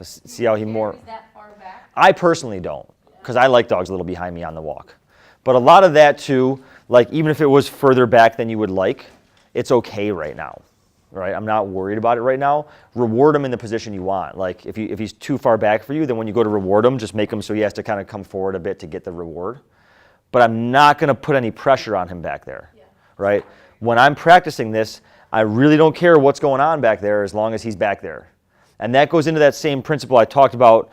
See how he more... Is that far back? I personally don't, because I like dogs a little behind me on the walk. But a lot of that too, like even if it was further back than you would like, it's okay right now, right? I'm not worried about it right now. Reward him in the position you want. Like if he's too far back for you, then when you go to reward him, just make him so he has to kind of come forward a bit to get the reward. But I'm not going to put any pressure on him back there, right? When I'm practicing this, I really don't care what's going on back there as long as he's back there. And that goes into that same principle I talked about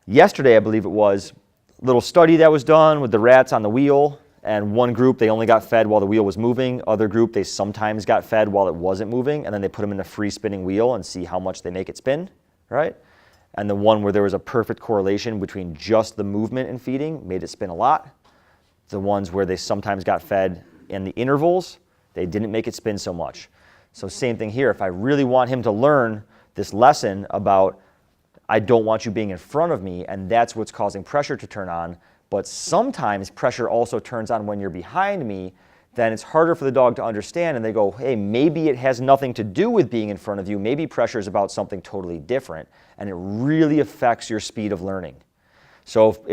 yesterday, I believe it was, little study that was done with the rats on the wheel, and one group, they only got fed while the wheel was moving. Other group, they sometimes got fed while it wasn't moving, and then they put them in a free spinning wheel and see how much they make it spin, right? And the one where there was a perfect correlation between just the movement and feeding made it spin a lot. The ones where they sometimes got fed in the intervals, they didn't make it spin so much. So same thing here. If I really want him to learn this lesson about I don't want you being in front of me, and that's what's causing pressure to turn on, but sometimes pressure also turns on when you're behind me, then it's harder for the dog to understand, and they go, hey, maybe it has nothing to do with being in front of you. Maybe pressure is about something totally different, and it really affects your speed of learning. So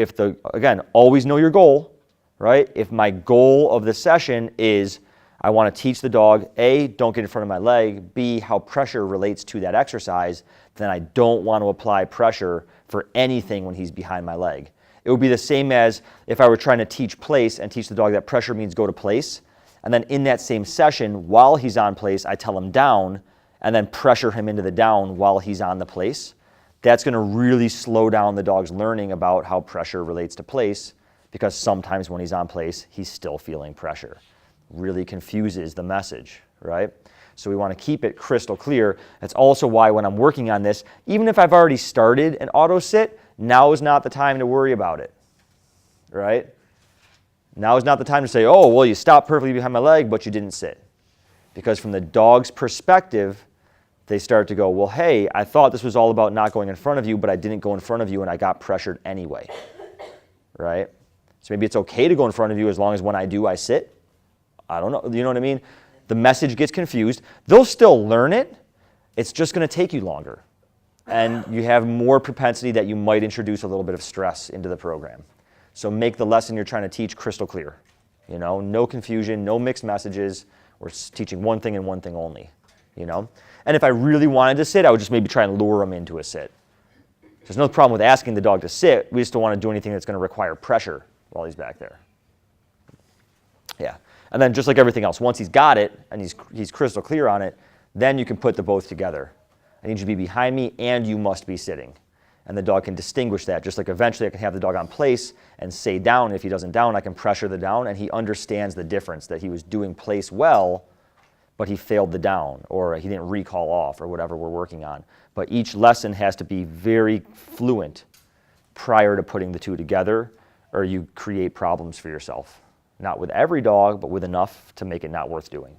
again, always know your goal, right? If my goal of the session is I want to teach the dog, A, don't get in front of my leg, B, how pressure relates to that exercise, then I don't want to apply pressure for anything when he's behind my leg. It would be the same as if I were trying to teach place and teach the dog that pressure means go to place, and then in that same session, while he's on place, I tell him down, and then pressure him into the down while he's on the place. That's going to really slow down the dog's learning about how pressure relates to place, because sometimes when he's on place, he's still feeling pressure. Really confuses the message, right? So we want to keep it crystal clear. That's also why when I'm working on this, even if I've already started an auto sit, now is not the time to worry about it, right? Now is not the time to say, oh, well, you stopped perfectly behind my leg, but you didn't sit. Because from the dog's perspective, they start to go, well, hey, I thought this was all about not going in front of you, but I didn't go in front of you and I got pressured anyway, right? So maybe it's okay to go in front of you as long as when I do, I sit. I don't know, you know what I mean? The message gets confused. They'll still learn it. It's just going to take you longer. And you have more propensity that you might introduce a little bit of stress into the program. So make the lesson you're trying to teach crystal clear. You know, no confusion, no mixed messages. We're teaching one thing and one thing only, you know? And if I really wanted to sit, I would just maybe try and lure them into a sit. There's no problem with asking the dog to sit. We just don't want to do anything that's going to require pressure while he's back there. Yeah. And then just like everything else, once he's got it and he's crystal clear on it, then you can put the both together. I need you to be behind me and you must be sitting. And the dog can distinguish that. Just like eventually I can have the dog on place and say down. If he doesn't down, I can pressure the down, and he understands the difference, that he was doing place well, but he failed the down, or he didn't recall off, or whatever we're working on. But each lesson has to be very fluent prior to putting the two together, or you create problems for yourself. Not with every dog, but with enough to make it not worth doing.